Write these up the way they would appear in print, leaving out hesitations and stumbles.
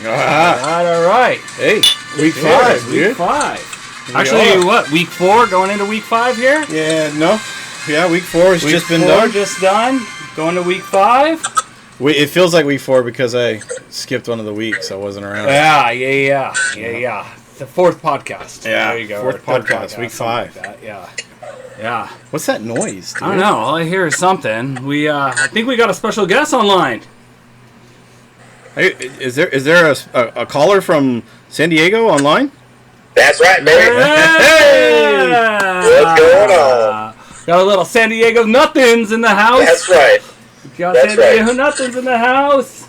All right. Hey, week 5, dude. Week 5. Actually, what? Week 4 going into week 5 here? Yeah, no. Yeah, week 4 has just been done. Just done. Going to week 5. It feels like week 4 because I skipped one of the weeks. I wasn't around. Yeah. The 4th podcast. Yeah, there you go. 4th podcast, week 5. Like that. Yeah. What's that noise, dude? I don't know. All I hear is something. I think we got a special guest online. Hey, is there a caller from San Diego online? That's right, baby. Hey! What's going on? Got a little San Diego Nothings in the house. That's right. Got San Diego Nothings in the house.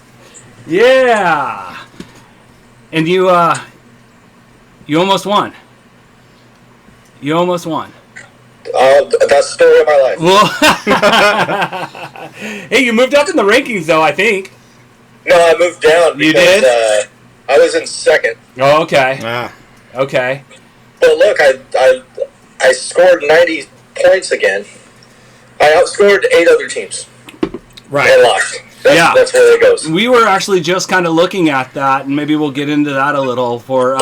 Yeah. And you almost won. That's the story of my life. Well, hey, you moved up in the rankings, though, I think. No, I moved down because you did? I was in second. Oh, okay. Okay. But look, I scored 90 points again. I outscored 8 other teams. Right. And lost. That's where it goes. We were actually just kind of looking at that, and maybe we'll get into that a little for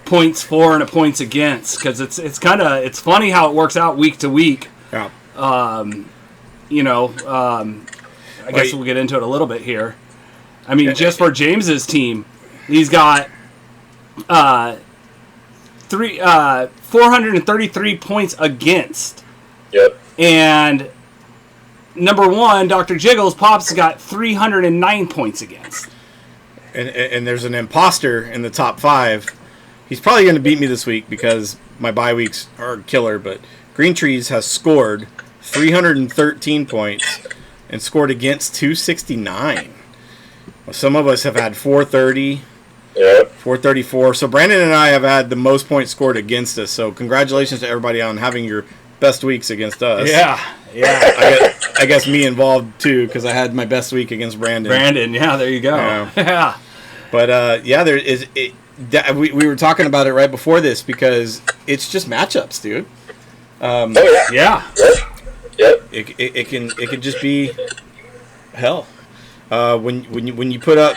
points for and points against, because it's funny how it works out week to week. Yeah. I guess we'll get into it a little bit here. I mean, just for James's team, he's got 433 points against. Yep. And number 1, Dr. Jiggles, Pops got 309 points against. And there's an imposter in the top 5. He's probably going to beat me this week because my bye weeks are killer, but Green Trees has scored 313 points and scored against 269. Some of us have had 430, 434. So Brandon and I have had the most points scored against us. So congratulations to everybody on having your best weeks against us. Yeah. I guess me involved too because I had my best week against Brandon. Yeah, there you go. Yeah. But we were talking about it right before this because it's just matchups, dude. Yeah. Yep. It can just be hell. When you put up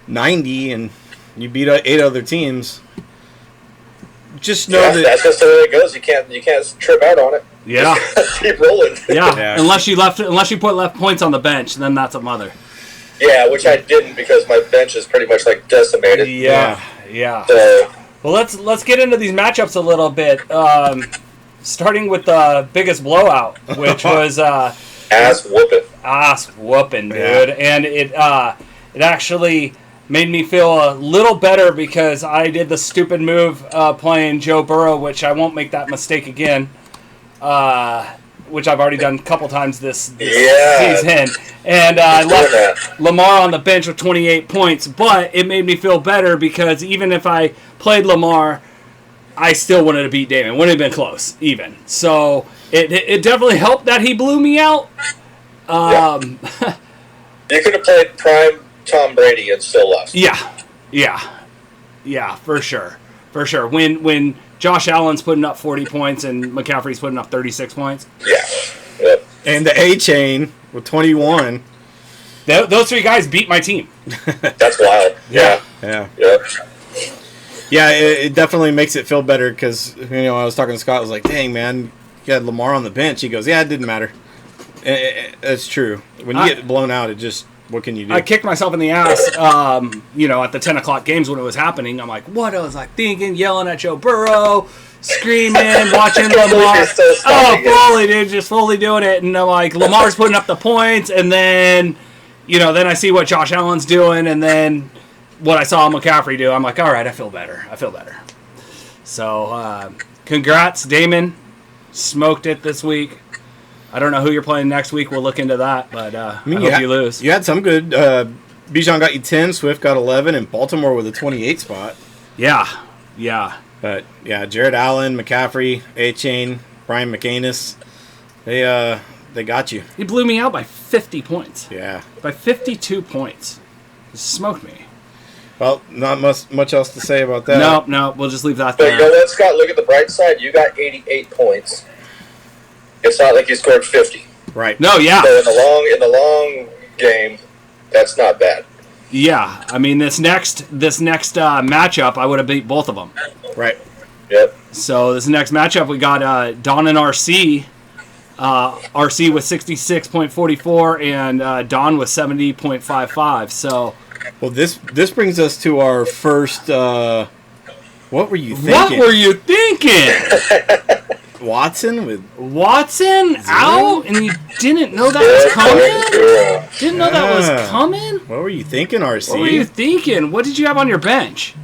90 and you beat 8 other teams, just know that's just the way it goes. You can't trip out on it. Yeah. Keep rolling. Yeah. Unless you put left points on the bench, then that's a mother. Yeah, which I didn't because my bench is pretty much like decimated. Yeah. So, well, let's get into these matchups a little bit. Starting with the biggest blowout, which was ass whooping, dude, and it actually made me feel a little better because I did the stupid move playing Joe Burrow, which I won't make that mistake again. Which I've already done a couple times this season. And I left Lamar on the bench with 28 points, but it made me feel better because even if I played Lamar, I still wanted to beat Damon. Wouldn't have been close, even. So it definitely helped that he blew me out. You could have played prime Tom Brady and still lost. Yeah, for sure. When Josh Allen's putting up 40 points and McCaffrey's putting up 36 points. Yeah. Yep. And the A-Chain with 21. Those 3 guys beat my team. That's wild. Yeah. Yeah, it definitely makes it feel better because, I was talking to Scott, I was like, dang, man, you had Lamar on the bench. He goes, yeah, it didn't matter. It's true. When you get blown out, what can you do? I kicked myself in the ass, at the 10 o'clock games when it was happening. I'm like, what? I was like thinking, yelling at Joe Burrow, screaming, watching Lamar. Fully, dude, just fully doing it. And I'm like, Lamar's putting up the points, and then, then I see what Josh Allen's doing, and then what I saw McCaffrey do. I'm like, all right, I feel better. So, congrats, Damon. Smoked it this week. I don't know who you're playing next week. We'll look into that, but I hope you lose. You had some good. Bijan got you 10, Swift got 11, and Baltimore with a 28 spot. Yeah. But, Jared Allen, McCaffrey, A-Chain, Brian McAnus, they got you. He blew me out by 50 points. Yeah. By 52 points. He smoked me. Well, not much else to say about that. No, we'll just leave that there. there. But you know what, Scott? Look at the bright side. You got 88 points. It's not like you scored 50. Right. No, yeah. So in the long game, that's not bad. Yeah, I mean this next matchup, I would have beat both of them. Right. Yep. So this next matchup, we got Don and RC. RC with 66.44 and Don with 70.55. So Well, this brings us to our first. What were you thinking? what were you thinking? Watson with Watson out, and you didn't know that was coming? Didn't know that was Yeah. coming? what were you thinking, RC? What were you thinking? What did you have on your bench?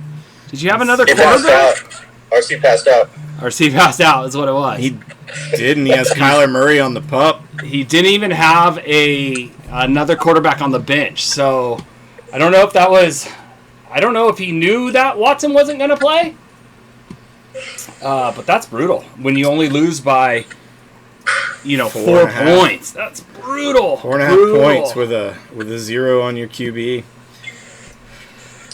Did you have another He passed quarterback? out. RC passed out. RC passed out is what it was. He didn't. He has Kyler Murray on the pup. He didn't even have another quarterback on the bench. So I don't know if that was. I don't know if he knew that Watson wasn't going to play. But that's brutal when you only lose by, 4 points. That's brutal. 4.5 points with a 0 on your QB.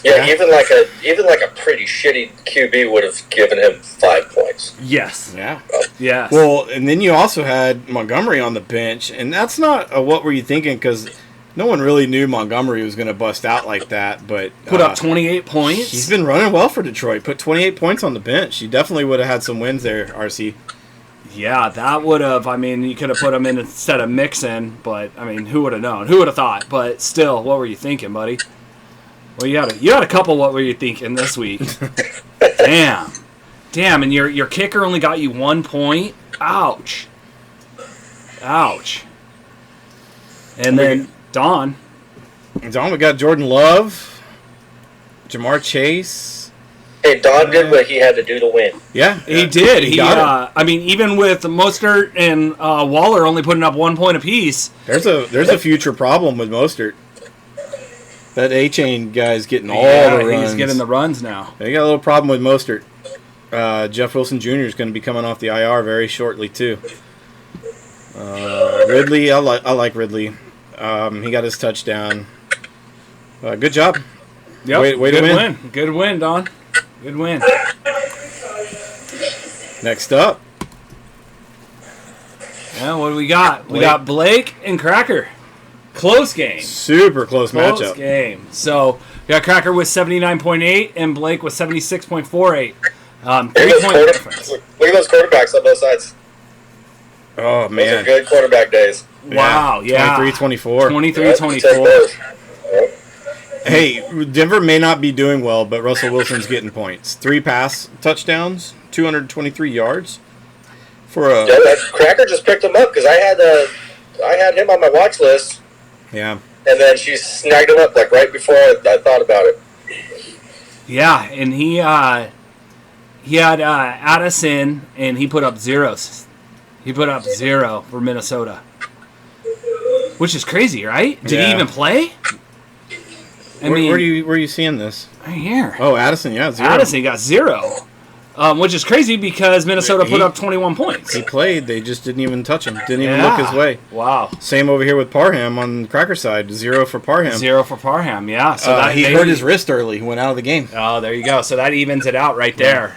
Yeah, even like a pretty shitty QB would have given him 5 points. Yes. Yeah. Yes. Well, and then you also had Montgomery on the bench, and that's not a what were you thinking, because no one really knew Montgomery was going to bust out like that. But put up 28 points. He's been running well for Detroit. Put 28 points on the bench. You definitely would have had some wins there, RC. Yeah, that would have. I mean, you could have put him in instead of Mixon, but I mean, who would have known? Who would have thought? But still, what were you thinking, buddy? Well, you had a couple. What were you thinking this week? Damn, and your kicker only got you 1 point. Ouch. And then Don. Don, we got Jordan Love, Jamar Chase. Hey, Don did what he had to do to win. Yeah, He did. He got it. I mean, even with Mostert and Waller only putting up 1 point apiece. There's a future problem with Mostert. That A-Chain guy's getting all the runs. He's getting the runs now. They got a little problem with Mostert. Jeff Wilson Jr. is going to be coming off the IR very shortly too. Ridley, I like Ridley. He got his touchdown. Good job. Yep. Way to win. Good win, Don. Good win. Next up, Yeah, what do we got? We got Blake and Cracker. Close game. super close Close matchup. game. So we got Cracker with 79.8 and Blake with 76.48. 3-point difference. Look at those quarterbacks on both sides. Oh Those are man, good quarterback days. Wow, yeah. 23-24. 23-24. Take those. Hey, Denver may not be doing well, but Russell Wilson's getting points. 3 pass touchdowns, 223 yards. For a Yeah, that Cracker just picked him up because I had him on my watch list, yeah. and then she snagged him up like right before I thought about it. Yeah, and he had Addison, and he put up zeros. He put up 0 for Minnesota, which is crazy, right? Did Yeah. he even play? I mean, Where are you seeing this? right here. Oh, Addison, yeah, 0. Addison got 0, which is crazy because Minnesota put up 21 points. He played. They just didn't even touch him. Didn't even look his way. Wow. Same over here with Parham on the Cracker side. 0 for Parham. 0 for Parham, yeah. So that He hurt his wrist early. Went out of the game. Oh, there you go. So that evens it out right there.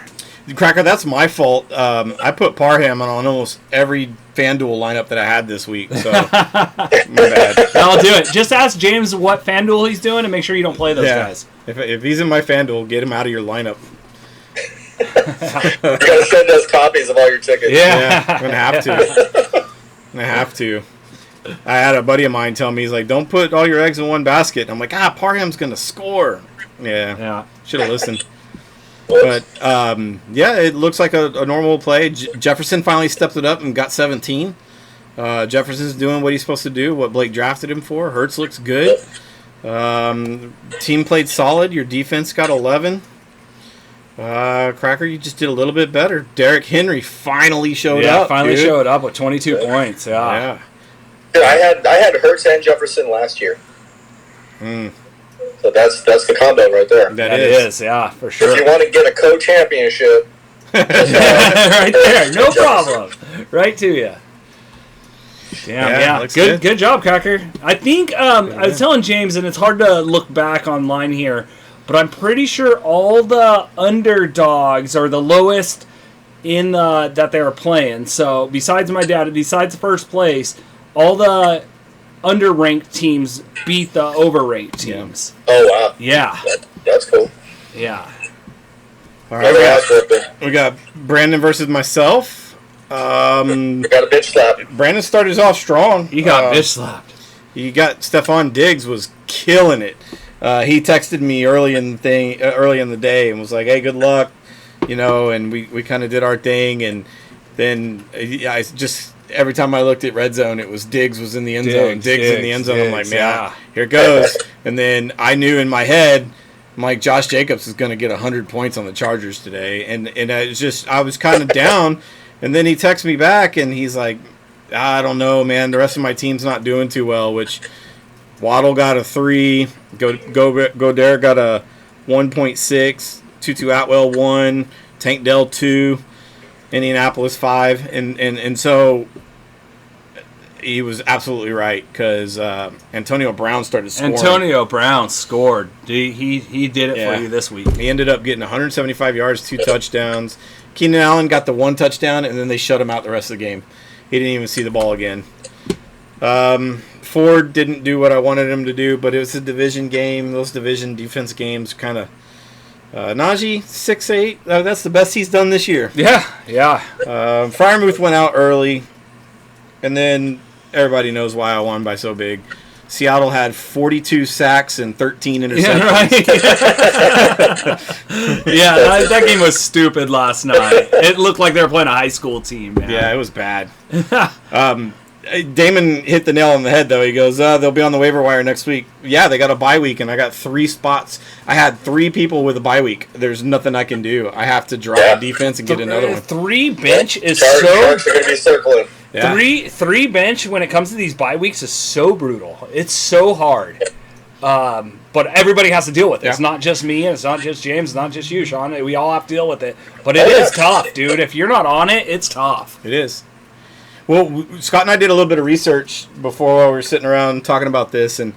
Cracker, that's my fault. I put Parham on almost every FanDuel lineup that I had this week. So my bad. I'll do it. Just ask James what FanDuel he's doing and make sure you don't play those guys. If he's in my FanDuel, get him out of your lineup. You gotta send us copies of all your tickets. Yeah. I'm gonna have to. I have to. I had a buddy of mine tell me, he's like, "Don't put all your eggs in one basket." I'm like, Parham's gonna score. Yeah. Should have listened. But yeah, it looks like a normal play. Jefferson finally stepped it up and got 17. Jefferson's doing what he's supposed to do, what Blake drafted him for. Hurts looks good. Team played solid. Your defense got 11. Cracker, you just did a little bit better. Derrick Henry finally showed up. Finally dude. showed up with 22 points. Yeah. Dude, I had Hurts and Jefferson last year. So that's the combo right there. That is, yeah, for sure. If you want to get a co-championship, right there, no problem. Right to you. Damn, yeah. looks Good job, Cracker. I think I was telling James, and it's hard to look back online here, but I'm pretty sure all the underdogs are the lowest in that they were playing. So besides my dad, besides first place, all the underranked teams beat the overranked teams. Oh wow, Yeah, that's cool. yeah. All right, Never has been. we got Brandon versus myself. We got a bitch slap. Brandon started us off strong. He got bitch slapped. You got Stephon Diggs was killing it. He texted me early in the day and was like, "Hey, good luck," and we kind of did our thing, and then I just every time I looked at red zone, it was Diggs was in the end zone. Diggs in the end zone. I'm like, man, yeah. here it goes. And then I knew in my head, I'm like, Josh Jacobs is going to get 100 points on the Chargers today, and I was kind of down, and then he texts me back and he's like, I don't know, man. The rest of my team's not doing too well. Which Waddle got a 3, Godare got a 1.6, Tutu Atwell 1, Tank Dell 2, Indianapolis 5, and so he was absolutely right because Antonio Brown started scoring. Antonio Brown scored. He did it for you this week. He ended up getting 175 yards, 2 touchdowns. Keenan Allen got the 1 touchdown, and then they shut him out the rest of the game. He didn't even see the ball again. Ford didn't do what I wanted him to do, but it was a division game. Those division defense games kind of... Najee, 6'8". That's the best he's done this year. Yeah. Freiermuth went out early, and then everybody knows why I won by so big. Seattle had 42 sacks and 13 interceptions. Yeah, right. That game was stupid last night. It looked like they were playing a high school team, man. Yeah, it was bad. Damon hit the nail on the head, though. He goes, they'll be on the waiver wire next week. Yeah, they got a bye week, and I got 3 spots. I had 3 people with a bye week. There's nothing I can do. I have to drop the defense and get another one. 3 bench is Sharks are going to be circling. Yeah. Three bench when it comes to these bye weeks is so brutal. It's so hard. But everybody has to deal with it. Yeah. It's not just me, and it's not just James, it's not just you, Sean. We all have to deal with it. But it is tough, dude. If you're not on it, it's tough. It is. Well, Scott and I did a little bit of research before while we were sitting around talking about this, and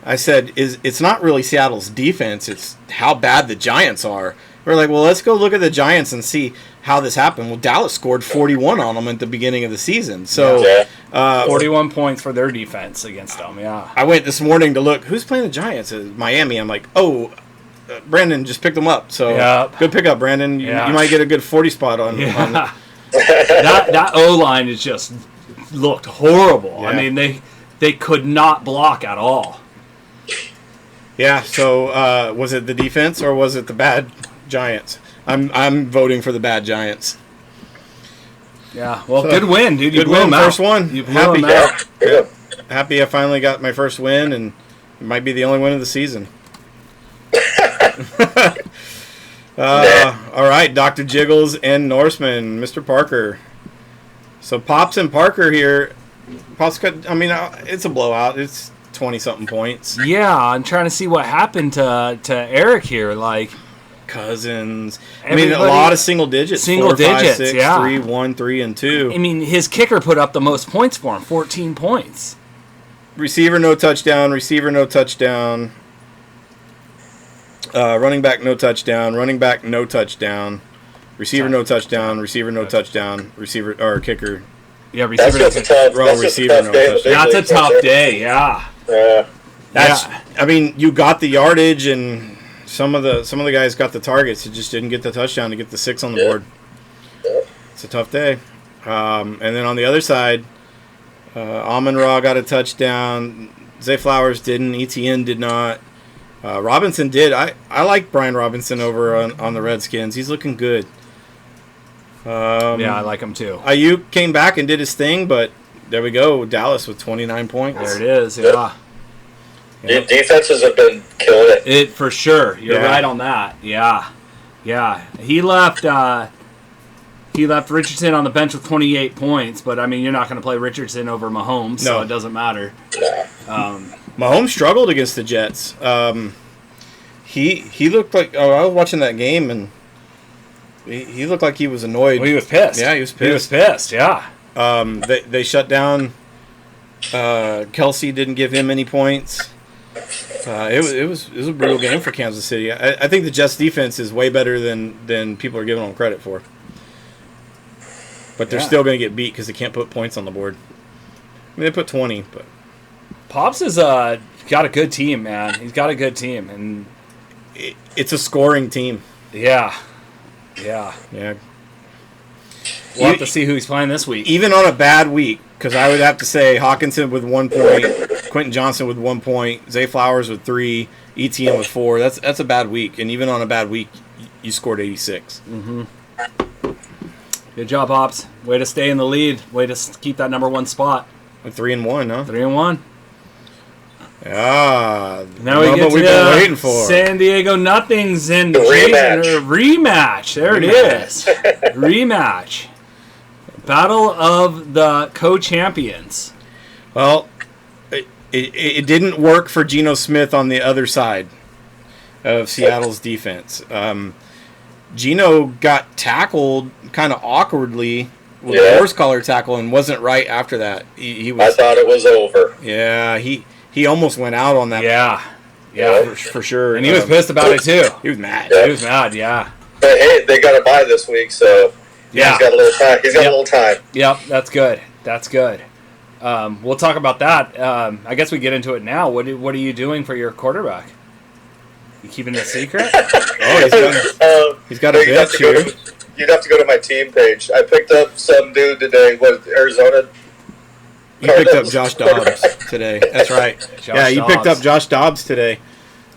I said, it's not really Seattle's defense, it's how bad the Giants are. We're like, well, let's go look at the Giants and see how this happened. Well, Dallas scored 41 on them at the beginning of the season. So 41 points for their defense against them, yeah. I went this morning to look, who's playing the Giants? Miami. I'm like, Brandon just picked them up. So good pickup, Brandon. You might get a good 40 spot on that O-line is just looked horrible. Yeah. I mean, they could not block at all. Yeah, so was it the defense or was it the bad Giants? I'm voting for the bad Giants. Yeah, well, good win, dude. You blew win, them out. first one. You blew them out. Yeah. Happy I finally got my first win, and it might be the only win of the season. All right, Dr. Jiggles and Norseman, Mr. Parker. So Pops and Parker here. Pops got, it's a blowout. It's 20-something points. Yeah, I'm trying to see what happened to Eric here. Like Cousins. Everybody, a lot of single digits. Single 4, 5, digits, 6, yeah. 3, 1, 3, and 2. I mean, his kicker put up the most points for him, 14 points. Receiver, no touchdown. Receiver, no touchdown. Running back, no touchdown. Running back, no touchdown. Receiver, no touchdown. Receiver, no touchdown. Receiver or kicker. Yeah, receiver. That's just a tough, Row that's just receiver, a tough no day. touchdown. That's a tough day. Yeah. That's. Yeah. I mean, you got the yardage, and some of the guys got the targets. You just didn't get the touchdown to get the 6 on the board. It's a tough day. And then on the other side, Amon-Ra got a touchdown. Zay Flowers didn't. ETN did not. Robinson did. I like Brian Robinson over on the Redskins. He's looking good. Yeah, I like him too. Ayuk came back and did his thing, but there we go. Dallas with 29 points. There it is. Yeah. Defenses have been killing it. It for sure. You're Yeah. right on that. Yeah. He left Richardson on the bench with 28 points, but I mean, you're not going to play Richardson over Mahomes, so No. it doesn't matter. Mahomes struggled against the Jets. He looked like I was watching that game, and he looked like he was annoyed. Well, he was pissed. Yeah, he was pissed. He was pissed. Yeah. They shut down. Kelsey didn't give him any points. It was a brutal game for Kansas City. I think the Jets defense is way better than people are giving them credit for. But they're still going to get beat because they can't put points on the board. I mean, they put 20, but Pops is got a good team, man. He's got a good team, and It's a scoring team. yeah. Yeah. We'll have to see who he's playing this week. Even on a bad week, because I would have to say Hawkinson with 1 point, Quentin Johnson with 1 point, Zay Flowers with 3, ETN with 4. That's a bad week, and even on a bad week, you scored 86. Good job, Pops. Way to stay in the lead. Way to keep that number 1 spot. 3-1, huh? 3-1. Ah, Now we what get to we've been waiting for. San Diego Nothings and Rematch. Rematch. There it is. Rematch. Battle of the co-champions. Well, it didn't work for Geno Smith on the other side of Seattle's defense. Geno got tackled kind of awkwardly with a horse collar tackle and wasn't right after that. He was. I thought it was over. Yeah, he almost went out on that. Yeah. For sure. And he was pissed about it, too. He was mad. Yeah. He was mad, yeah. But hey, they got a bye this week, so Yeah. he's got a little time. He's got a little time. Yep, that's good. That's good. We'll talk about that. I guess we get into it now. What are you doing for your quarterback? You keeping it a secret? He's got a you'd have bench to go here. to- You'd have to go to my team page. I picked up some dude today. What, Arizona? You picked up Josh Dobbs today. That's right. Josh you picked Dobbs. up Josh Dobbs today.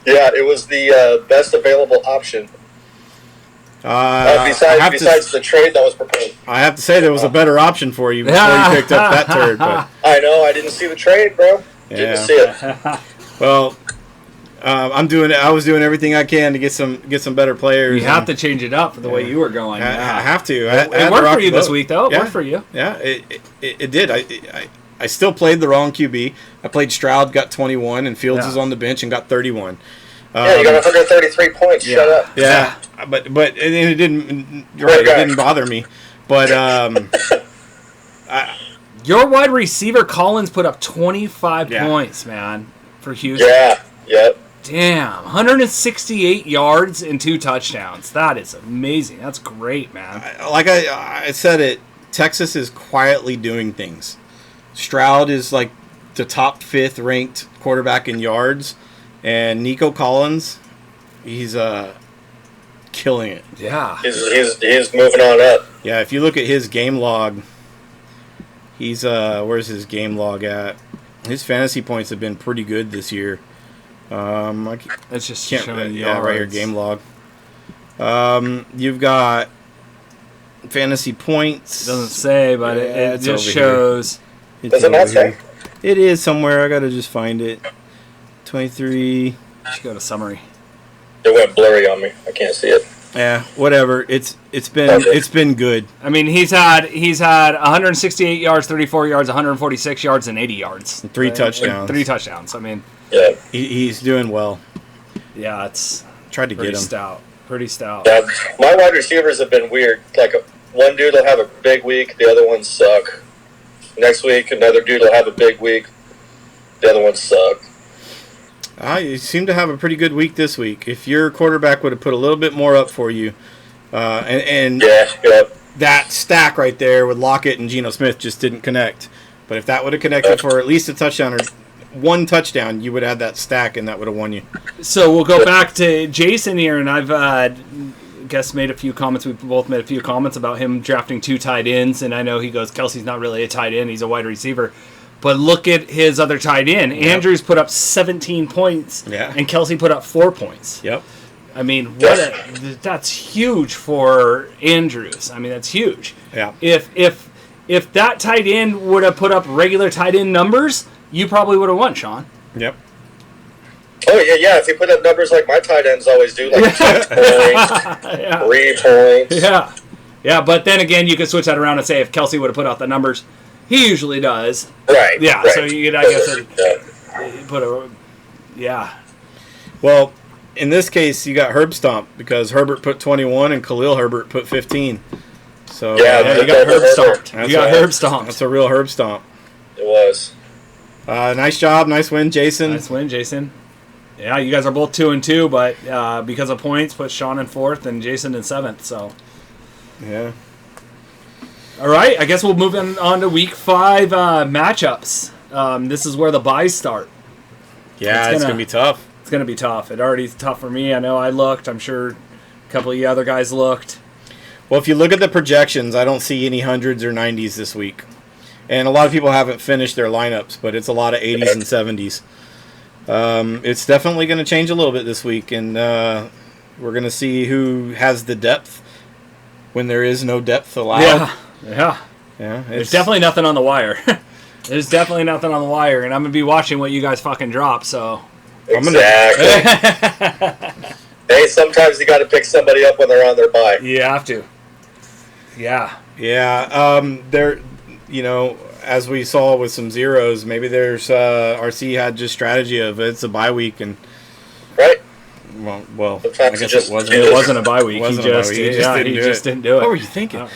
Yeah, it was the best available option. Besides the trade that was proposed. I have to say there was a better option for you before you picked up that turd. But I know. I didn't see the trade, bro. Didn't see it. well, I was doing everything I can to get some better players. You have to change it up for the way you were going. I Yeah. have to. It worked for you this week, though. It worked for you. Yeah, it did. I still played the wrong QB. I played Stroud, got 21, and Fields was on the bench and got 31. Yeah, you got 133 points. Shut up. Yeah, but it didn't. You're right. It didn't bother me. But Your wide receiver Collins put up 25 points, man, for Houston. Yeah. Yep. Damn, 168 yards and 2 touchdowns. That is amazing. That's great, man. like I said, it Texas is quietly doing things. Stroud is like the top 5th ranked quarterback in yards, and Nico Collins, he's killing it. Yeah. He's moving on up. Yeah, if you look at his game log, he's where's his game log at? His fantasy points have been pretty good this year. It's just Can't showing right here, yards. game log. You've got fantasy points. Doesn't say, but it it's just over shows. It's Does it not over say? here. It is somewhere. I gotta just find it. 23. Just go to summary. It went blurry on me. I can't see it. Yeah, whatever. It's been good. I mean, he's had 168 yards, 34 yards, 146 yards, and 80 yards. And 3 touchdowns. 3 touchdowns. I mean, Yeah. He's doing well. yeah, it's Tried to get pretty him. stout. Pretty stout. Yeah. My wide receivers have been weird. Like one dude will have a big week, the other ones suck. Next week, another dude will have a big week, the other ones suck. You seem to have a pretty good week this week. If your quarterback would have put a little bit more up for you, and Yeah. that stack right there with Lockett and Geno Smith just didn't connect. But if that would have connected for at least a touchdown or 1 touchdown, you would have had that stack, and that would have won you. So we'll go back to Jason here, and I've guess made a few comments. We both made a few comments about him drafting 2 tight ends, and I know he goes, Kelsey's not really a tight end; he's a wide receiver. But look at his other tight end. Yep. Andrews put up 17 points, and Kelsey put up 4 points. Yep. I mean, that's huge for Andrews. I mean, that's huge. Yeah. If that tight end would have put up regular tight end numbers, you probably would have won, Sean. Yep. Oh, yeah. If you put up numbers like my tight ends always do, like 6 points, 3 points. Yeah. Yeah, but then again, you could switch that around and say if Kelsey would have put out the numbers, he usually does. Right. Yeah, right. so you could, I guess, put a... Yeah. Well, in this case, you got Herb Stomp because Herbert put 21 and Khalil Herbert put 15. So Yeah, you got Herb stomped. That's You got right. Herb stomped. That's a real Herb Stomp. It was. Nice job, nice win, Jason. Nice win, Jason. Yeah, you guys are both 2-2, but because of points, put Sean in 4th and Jason in 7th. So, Yeah. all right, I guess we'll move on to Week 5 matchups. This is where the buys start. Yeah, it's gonna be tough. It's gonna be tough. It already is tough for me. I know I looked. I'm sure a couple of you other guys looked. Well, if you look at the projections, I don't see any hundreds or 90s this week. And a lot of people haven't finished their lineups, but it's a lot of 80s and 70s. It's definitely going to change a little bit this week, and we're going to see who has the depth when there is no depth allowed. Yeah. Yeah. There's definitely nothing on the wire. There's definitely nothing on the wire, and I'm going to be watching what you guys fucking drop, so. Exactly. Hey, sometimes you got to pick somebody up when they're on their bye. You have to. Yeah. Yeah. As we saw with some zeros, maybe there's RC had just strategy of it's a bye week and right. Well, sometimes I guess it wasn't. It wasn't a bye week. He just didn't do it. What were you thinking?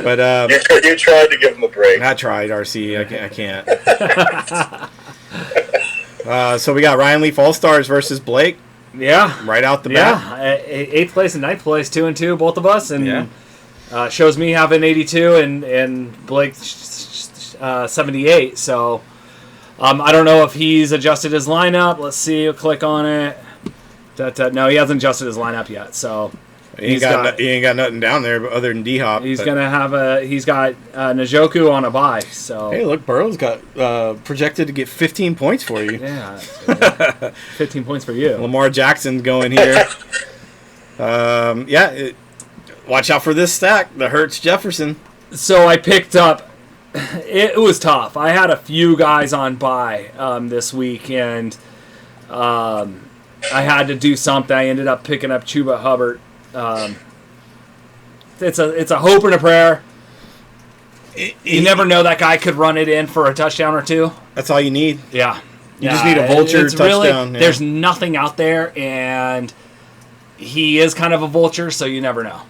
But you tried to give him a break. I tried, RC. I can't. So we got Ryan Leaf All Stars versus Blake. Yeah. Right out the bat. Yeah. 8th place and 9th place, 2-2, both of us, and. Yeah. Shows me having 82 and Blake 78. So I don't know if he's adjusted his lineup. Let's see. We'll click on it. No, he hasn't adjusted his lineup yet. So he ain't got nothing down there other than D-Hop. He's got Njoku on a bye. So hey, look, Burrow's got projected to get 15 points for you. Yeah, 15 points for you. Lamar Jackson going here. Watch out for this stack, the Hurts Jefferson. So I picked up. It was tough. I had a few guys on bye this week, and I had to do something. I ended up picking up Chuba Hubbard. It's a hope and a prayer. You never know, that guy could run it in for a touchdown or two. That's all you need. Yeah. You just need a vulture touchdown. There's nothing out there, and he is kind of a vulture, so you never know.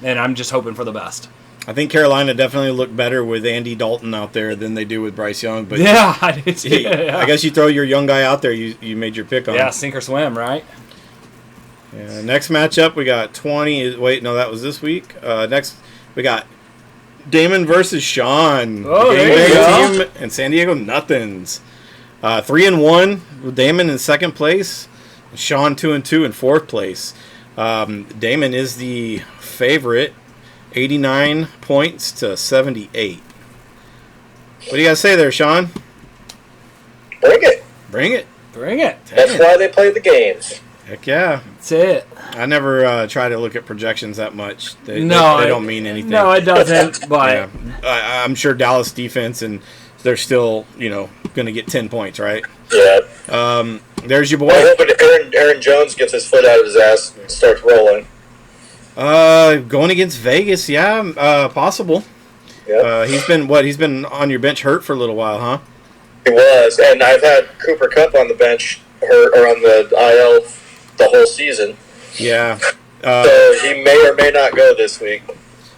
And I'm just hoping for the best. I think Carolina definitely looked better with Andy Dalton out there than they do with Bryce Young. But yeah, I did too. Yeah. I guess you throw your young guy out there, you made your pick on. Yeah, sink or swim, right? Yeah. Next matchup, we got 20. Wait, no, that was this week. Next, we got Damon versus Sean. Oh, there you go. Team and San Diego Nothings. 3-1 with Damon in second place. Sean 2-2 in fourth place. Damon is the favorite, 89 points to 78. What do you guys say there, Sean? Bring it. Bring it. Bring it. That's why they play the games. Heck yeah. That's it. I never try to look at projections that much. They don't mean anything. No, it doesn't. But yeah. I'm sure Dallas defense, and they're still, going to get 10 points, right? Yeah. There's your boy. I hope Aaron Jones gets his foot out of his ass and starts rolling. Going against Vegas, yeah, possible. Yep. He's been on your bench hurt for a little while, huh? He was, and I've had Cooper Kupp on the bench or on the IL the whole season. Yeah. So he may or may not go this week.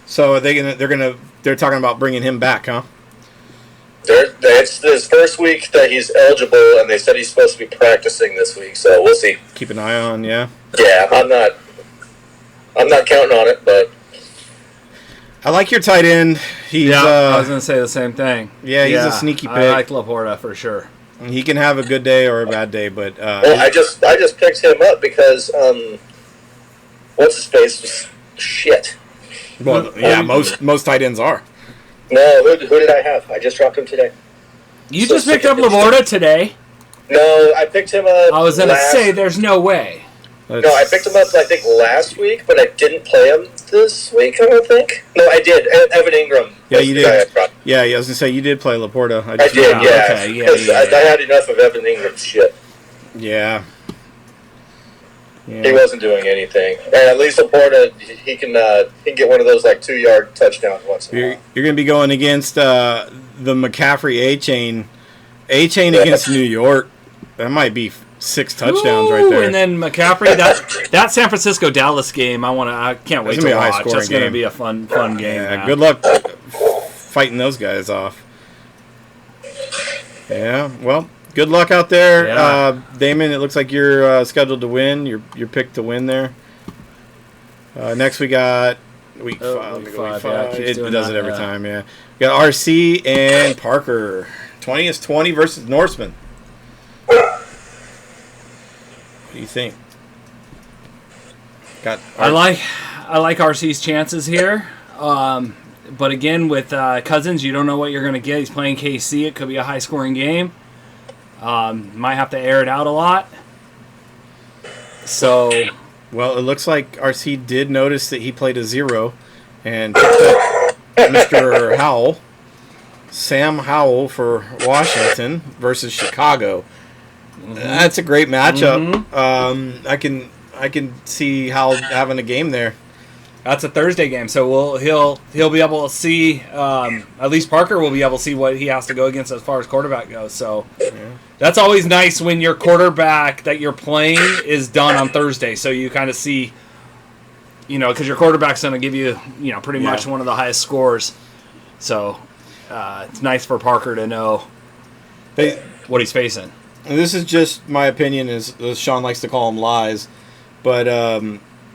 So are they're talking about bringing him back, huh? It's his first week that he's eligible, and they said he's supposed to be practicing this week. So we'll see. Keep an eye on, yeah. Yeah, I'm not counting on it, but I like your tight end. I was going to say the same thing. Yeah, he's a sneaky pick. I like Laporta for sure. He can have a good day or a bad day, but well, I just picked him up because what's his face was shit. Well, yeah, most tight ends are. No, who did I have? I just dropped him today. You just picked up Laporta today? No, I picked him up. I was going to say, there's no way. No, I picked him up, I think, last week, but I didn't play him this week, I don't think. No, I did. Evan Ingram. Yeah, you did. Yeah, I was going to say, you did play Laporta. I did, yeah. Okay, yeah. I had enough of Evan Ingram's shit. Yeah. He wasn't doing anything. And at least Laporta, he can get one of those 2-yard touchdowns once in a while. You're going to be going against the McCaffrey A-chain. A-chain against New York. That might be 6 touchdowns right there. And then McCaffrey, that San Francisco Dallas game, I can't wait to watch. It's going to be a fun game. Yeah, good luck fighting those guys off. Yeah, well, good luck out there, Damon. It looks like you're scheduled to win. You're picked to win there. Next we got week 5. Week 5. It does it every time. Yeah, we got RC and Parker. 20 is 20 versus Norseman. What do you think? Got I like RC's chances here. But again, with Cousins, you don't know what you're going to get. He's playing KC. It could be a high-scoring game. Might have to air it out a lot. So, Well, it looks like RC did notice that he played a 0 and picked up Mr. Howell. Sam Howell for Washington versus Chicago. That's a great matchup. I can see Howell having a game there. that's a Thursday game. So he'll be able to see, at least Parker will be able to see what he has to go against as far as quarterback goes. So that's always nice when your quarterback that you're playing is done on Thursday. So you kind of see, because your quarterback's going to give you, pretty much one of the highest scores. So it's nice for Parker to know what he's facing. And this is just my opinion, as Sean likes to call them lies, but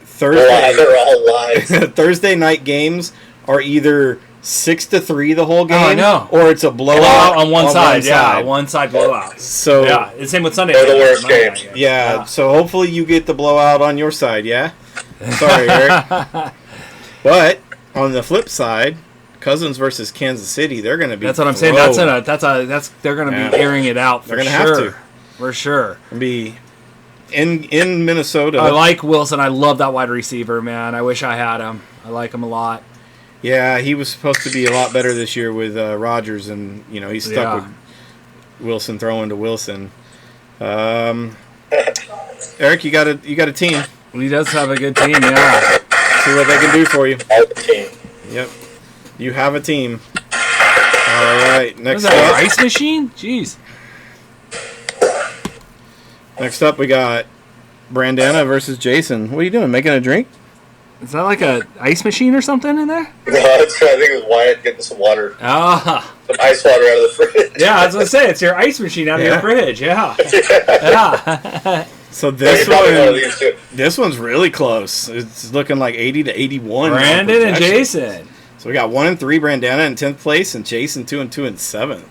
Thursday They're all lies. Thursday night games are either 6-3 the whole game, I know. or it's a blowout on one side. Yeah, one side blowout. So Yeah, it's same with Sunday. They're the night, worst Monday night games. game. yeah, so hopefully you get the blowout on your side. Yeah, sorry, Eric. But on the flip side, Cousins versus Kansas City, they're going to be. That's what I'm saying. thrilled. They're going to Yeah. be airing it out. They're gonna have to. For sure. Be in Minnesota. I like Wilson. I love that wide receiver, man. I wish I had him. I like him a lot. Yeah, he was supposed to be a lot better this year with Rodgers, and he's stuck with Wilson throwing to Wilson. Eric, you got a team. He does have a good team, yeah. See what they can do for you. All the team. Yep, you have a team. All right, What is next that, up. ice machine? Jeez. Next up, we got Brandana versus Jason. What are you doing? Making a drink? Is that like a ice machine or something in there? No, I think it was Wyatt getting some water, Ah. some ice water out of the fridge. Yeah, I was going to say, it's your ice machine out of your Yeah. fridge, yeah. Yeah. So There's probably one of one, these too. this one's really close. It's looking like 80 to 81. now Brandon and projection. Jason. So we got 1 and 3 Brandana in 10th place, and Jason 2 and 2 in 7th.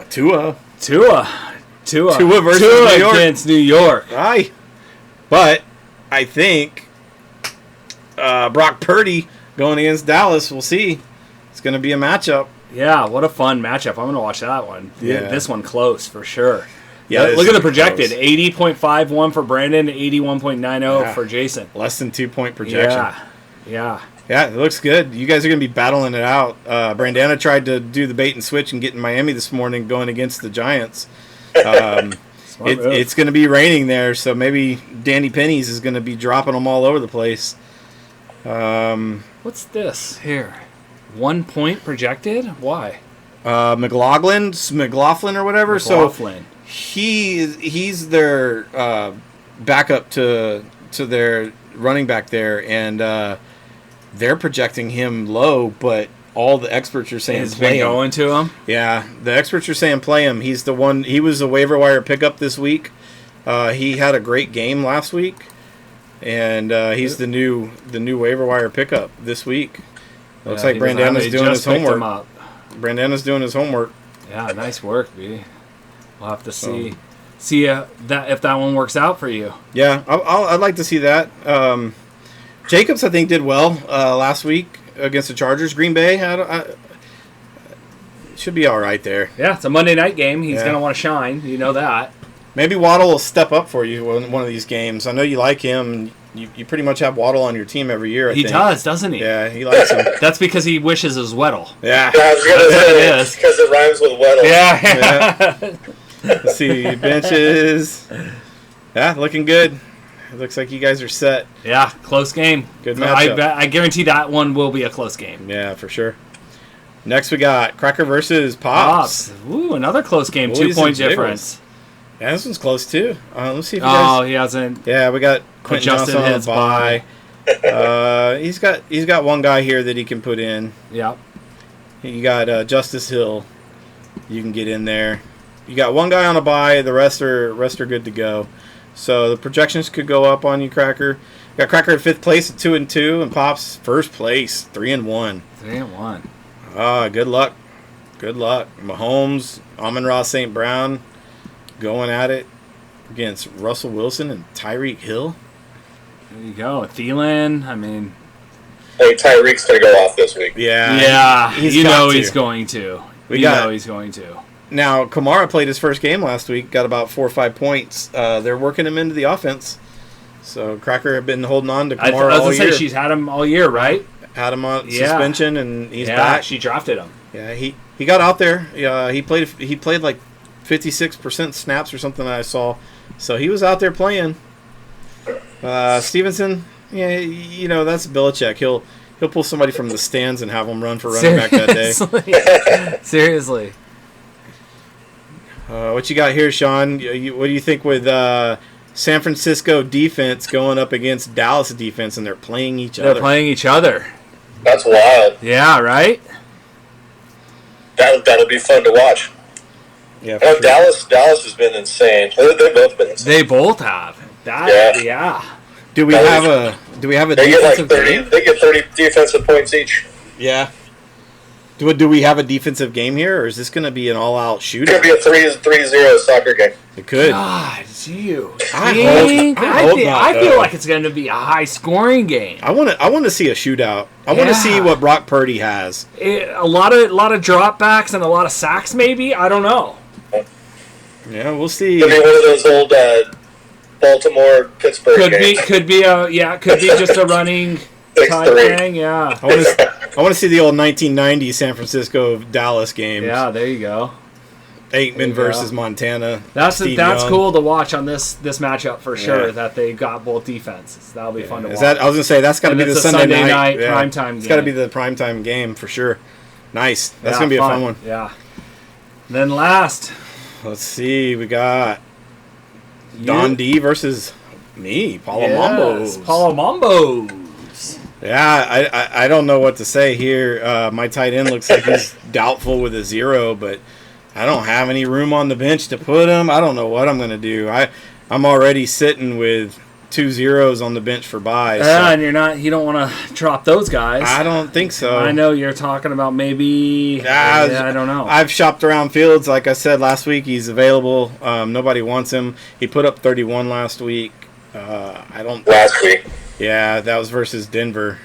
Tua. Tua versus New York. against New York. Aye. But I think Brock Purdy going against Dallas, we'll see. It's going to be a matchup. Yeah, what a fun matchup. I'm going to watch that one. Yeah. This one close for sure. Yeah, this Look at the is projected. close. 80.51 for Brandon, 81.90 for Jason. Less than 2-point projection. Yeah. Yeah, it looks good. You guys are going to be battling it out. Brandana tried to do the bait and switch and get in Miami this morning going against the Giants. Smart move. It's going to be raining there, so maybe Danny Pennies is going to be dropping them all over the place. What's this here? 1 point projected? Why? McLaughlin or whatever. McLaughlin. So he's their backup to their running back there, and they're projecting him low, but all the experts are saying Has play been him. going to him. Yeah, the experts are saying play him. He's the one. He was a waiver wire pickup this week. He had a great game last week, and he's the new waiver wire pickup this week. Looks like Brandana's doing his homework. Brandana's doing his homework. Yeah, nice work, B. We'll have to see that if that one works out for you. Yeah, I'd like to see that. Jacobs, I think, did well last week against the Chargers. Green Bay should be all right there. Yeah, it's a Monday night game. He's Yeah. going to want to shine. You know that. Maybe Waddle will step up for you in one of these games. I know you like him. You pretty much have Waddle on your team every year, I He think. does, doesn't he? Yeah, he likes him. That's because he wishes his Weddle. Yeah. Yeah, I was gonna It say is. because it rhymes with Weddle. Yeah. Let's see, benches. Yeah, looking good. It looks like you guys are set. Yeah, close game. Good matchup. I guarantee that one will be a close game. Yeah, for sure. Next we got Cracker versus Pops. Ooh, another close game. Boys 2 and point jiggles. difference. Yeah, this one's close too. Let's see if you Oh, guys. he hasn't. Yeah, we got Quentin Adjusted Johnson on his the bye. He's got one guy here that he can put in. Yep. You got Justice Hill. You can get in there. You got one guy on a bye. The rest are good to go. So the projections could go up on you, Cracker. You got Cracker at 5th place at 2 and 2, and Pops 1st place 3 and 1. 3-1. Good luck. Good luck. Mahomes, Amon-Ra St. Brown going at it. against Russell Wilson and Tyreek Hill. There you go. Thielen, I mean... Hey, Tyreek's going to go off this week. Yeah, he's you got know to. he's going to. He's going to. Now, Kamara played his first game last week, got about 4 or 5 points. They're working him into the offense. So Cracker have been holding on to Kamara I was all going to year. say, she's had him all year, right? Had him on suspension, and he's back. She drafted him. Yeah, he got out there. He played like 56% snaps or something that I saw. So he was out there playing. Stevenson, yeah, you know, that's Belichick. He'll pull somebody from the stands and have them run for running back that day. Seriously. What you got here, Sean? What do you think with San Francisco defense going up against Dallas defense, and they're playing each other? They're playing each other. That's wild. Yeah, right? That'll be fun to watch. Yeah, You for know, sure. Dallas has been insane. They've both been insane. They both have. Yeah. Do we have a They get like defensive 30. game? They get 30 defensive points each. Yeah. Do we have a defensive game here, or is this going to be an all-out It shootout? could be a 3-0 soccer game. It could. God, you. I think? hope- I hope not, I feel though. like it's going to be a high-scoring game. I want to see a shootout. I want to see what Brock Purdy has. A lot of dropbacks and a lot of sacks, maybe. I don't know. Yeah, we'll see. Could be one of those old Baltimore Pittsburgh games. Could be just a running type 6-3. thing. Yeah. I want to see the old 1990 San Francisco Dallas games. Yeah, there you go. Aikman you versus go. Montana. That's Steve that's Young. cool to watch on this matchup for sure. Yeah. That they got both defenses. That'll be fun to watch. Is that? I was gonna say that's got to And be the it's a Sunday Sunday night Yeah. primetime It's got to game. be the primetime game for sure. Nice. That's Yeah, gonna be a fun one. Yeah. Then last, Let's see. We got Don D versus me, Paulo yes, Mambo. Paulo Mambos. Yeah, I don't know what to say here. My tight end looks like he's doubtful with a 0, but I don't have any room on the bench to put him. I don't know what I'm going to do. I'm already sitting with 2 zeros on the bench for buy. So And you don't want to drop those guys. I don't think so. I know you're talking about maybe. Yeah, I don't know. I've shopped around Fields. Like I said last week, he's available. Nobody wants him. He put up 31 last week. Last week. Yeah, that was versus Denver.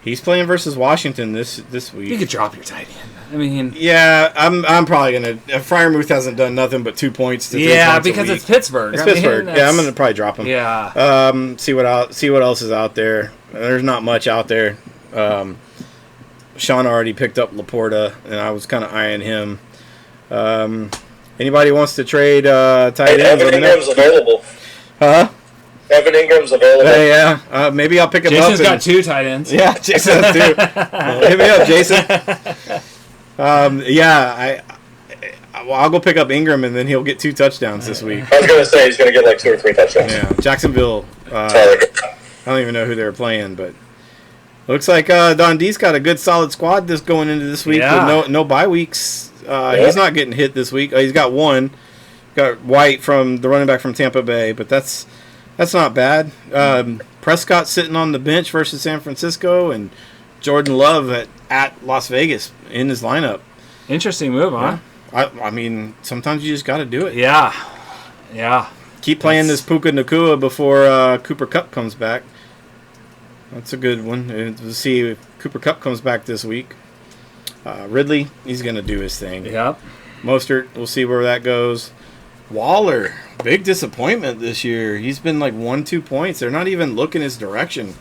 He's playing versus Washington this you week. could drop your tight end. I mean, Yeah, I'm probably gonna. Fryermuth hasn't done nothing but 2 points to 3 yeah, points a because week. it's Pittsburgh. It's I mean, Pittsburgh. Yeah, I'm gonna probably drop him. Yeah. See what else is out there. There's not much out there. Sean already picked up Laporta, and I was kind of eyeing him. Anybody wants to trade tight Hey, ends? Evan Let me know. Ingram's available. Huh? Evan Ingram's available. Hey, yeah. Maybe I'll pick him Jason's up. got 2 tight ends. Yeah, Jason has too. Hit me up, Jason. I'll go pick up Ingram, and then he'll get 2 touchdowns this week. I was going to say he's going to get like 2 or 3 touchdowns. Yeah, Jacksonville. Tyler. I don't even know who they're playing, but looks like Don D's got a good solid squad this going into this week Yeah. with no bye weeks. He's not getting hit this week. He's got 1. Got White from the running back from Tampa Bay, but that's not bad. Prescott sitting on the bench versus San Francisco, and Jordan Love at Las Vegas in his lineup. Interesting move, huh? I mean, sometimes you just got to do it. Yeah. Yeah. Keep playing this Puka Nakua before Cooper Kupp comes back. That's a good one. We'll see if Cooper Kupp comes back this week. Ridley, he's going to do his thing. Yep. Mostert, we'll see where that goes. Waller, big disappointment this year. He's been like 1-2 points. They're not even looking his direction.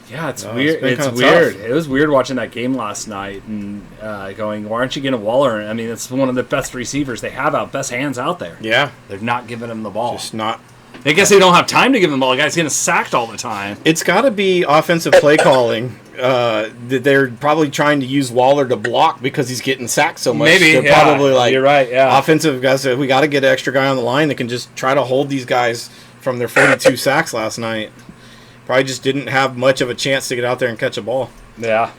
Yeah, it's No, weird. it's been It's kinda weird. tough. It was weird watching that game last night and going, why aren't you getting Waller? I mean, it's one of the best receivers they have best hands out there. Yeah, They're not giving him the ball. just not. I guess they don't have time to give him the ball. The guy's getting sacked all the time. It's got to be offensive play calling. That they're probably trying to use Waller to block because he's getting sacked so much. Maybe. They're Yeah. probably like, You're right, yeah. offensive guys. We got to get an extra guy on the line that can just try to hold these guys from their 42 sacks last night. Probably just didn't have much of a chance to get out there and catch a ball. Yeah.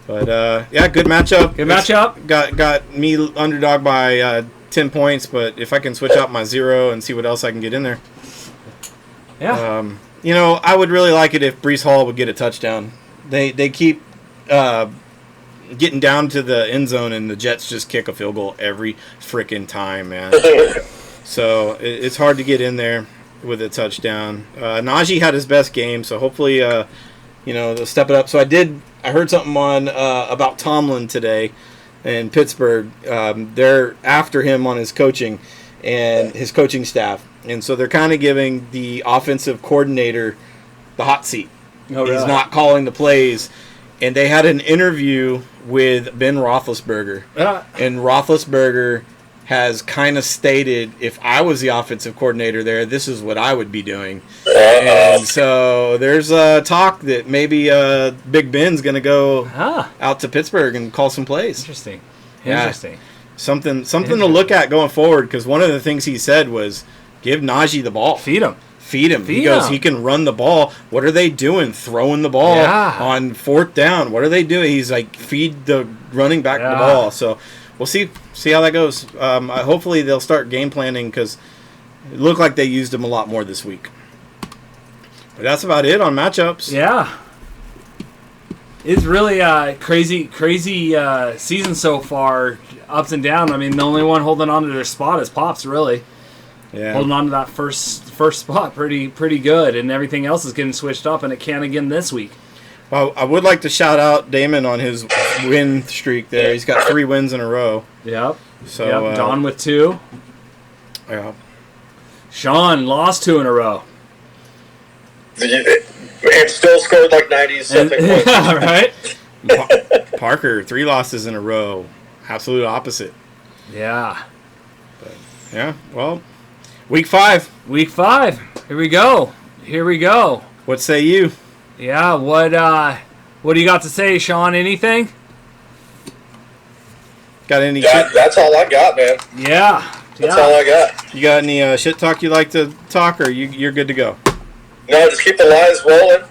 But yeah, good matchup. Good matchup. Got me underdog by 10 points, but if I can switch out my 0 and see what else I can get in there. Yeah. You know, I would really like it if Brees Hall would get a touchdown. They keep getting down to the end zone, and the Jets just kick a field goal every freaking time, man. So it's hard to get in there with a touchdown. Najee had his best game, so hopefully, they'll step it up. So I heard something on about Tomlin today in Pittsburgh. They're after him on his coaching and his coaching staff. And so they're kind of giving the offensive coordinator the hot seat. Oh, really? He's not calling the plays. And they had an interview with Ben Roethlisberger. And Roethlisberger has kind of stated, if I was the offensive coordinator there, this is what I would be doing. And so there's a talk that maybe Big Ben's going to go out to Pittsburgh and call some plays. Interesting. Yeah. Something to look at going forward, because one of the things he said was, give Najee the ball. Feed him. He goes, he can run the ball. What are they doing? Throwing the ball on fourth down. What are they doing? He's like, feed the running back the ball. So we'll see how that goes. Hopefully they'll start game planning, because it looked like they used him a lot more this week. But that's about it on matchups. Yeah. It's really crazy season so far, ups and down. I mean, the only one holding on to their spot is Pops, really. Yeah. Holding on to that first spot pretty good, and everything else is getting switched up, and it can again this week. Well, I would like to shout out Damon on his win streak there. He's got 3 wins in a row. Yep. So Don with 2. Yeah. Sean lost 2 in a row. And still scored like 90-something points. Yeah, right? Parker, 3 losses in a row. Absolute opposite. Yeah. Yeah, well, week 5. Week 5. Here we go. What say you? Yeah, what do you got to say, Sean? Anything? Got any That's all I got, man. Yeah. That's all I got. You got any shit talk you like to talk, or you're good to go? No, just keep the lines rolling.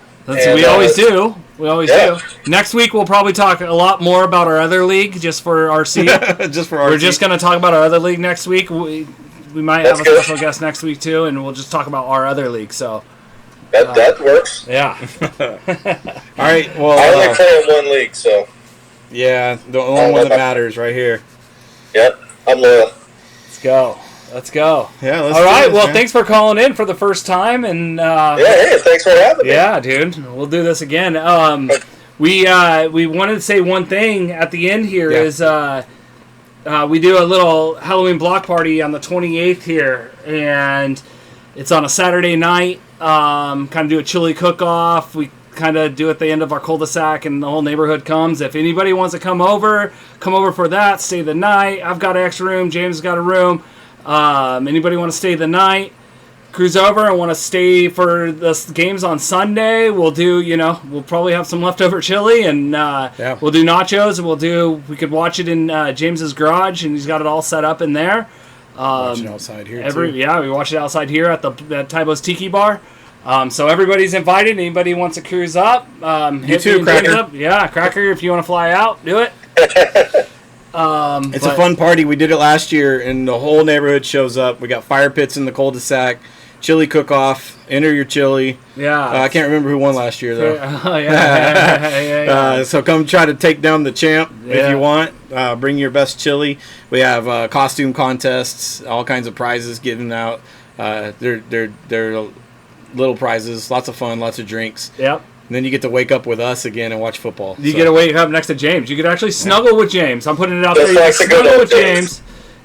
We always do. Do. Next week we'll probably talk a lot more about our other league, just for RC. Just for RC. We're just going to talk about our other league next week. We might have a special guest next week too, and we'll just talk about our other league. So that works. Yeah. All right. Well, I only play in one league, so yeah, the only one that matters right here. Yep, I'm loyal. Let's go. Yeah. All right. Well, thanks for calling in for the first time, and hey, thanks for having me. Yeah, dude, we'll do this again. We wanted to say one thing at the end here is we do a little Halloween block party on the 28th here, and it's on a Saturday night. Kind of do a chili cook-off. We kind of do at the end of our cul-de-sac, and the whole neighborhood comes. If anybody wants to come over for that, stay the night. I've got an extra room. James has got a room. Anybody want to stay the night, cruise over and want to stay for the games on Sunday, we'll do, we'll probably have some leftover chili, and we'll do nachos, and we could watch it in James's garage, and he's got it all set up in there. Watch it outside here too. Yeah, we watch it outside here at Tybo's Tiki Bar. So everybody's invited. Anybody wants to cruise up, you too, Cracker. Up. Yeah, Cracker, if you want to fly out, do it. It's a fun party. We did it last year, and the whole neighborhood shows up. We got fire pits in the cul-de-sac, chili cook-off. Enter your chili. Yeah. I can't remember who won last year, though. Yeah. So come try to take down the champ if you want. Bring your best chili. We have costume contests, all kinds of prizes given out. They're little prizes, lots of fun, lots of drinks. Yep. And then you get to wake up with us again and watch football. You get to wake up next to James. You could actually snuggle with James. I'm putting it out there. You can snuggle with James.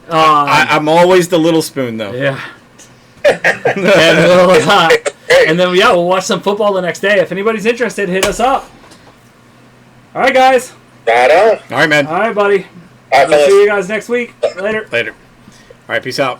I'm always the little spoon, though. Yeah. And then we'll watch some football the next day. If anybody's interested, hit us up. All right, guys. Right on. All right, man. All right, buddy. All right, We'll see you guys next week. Later. All right, peace out.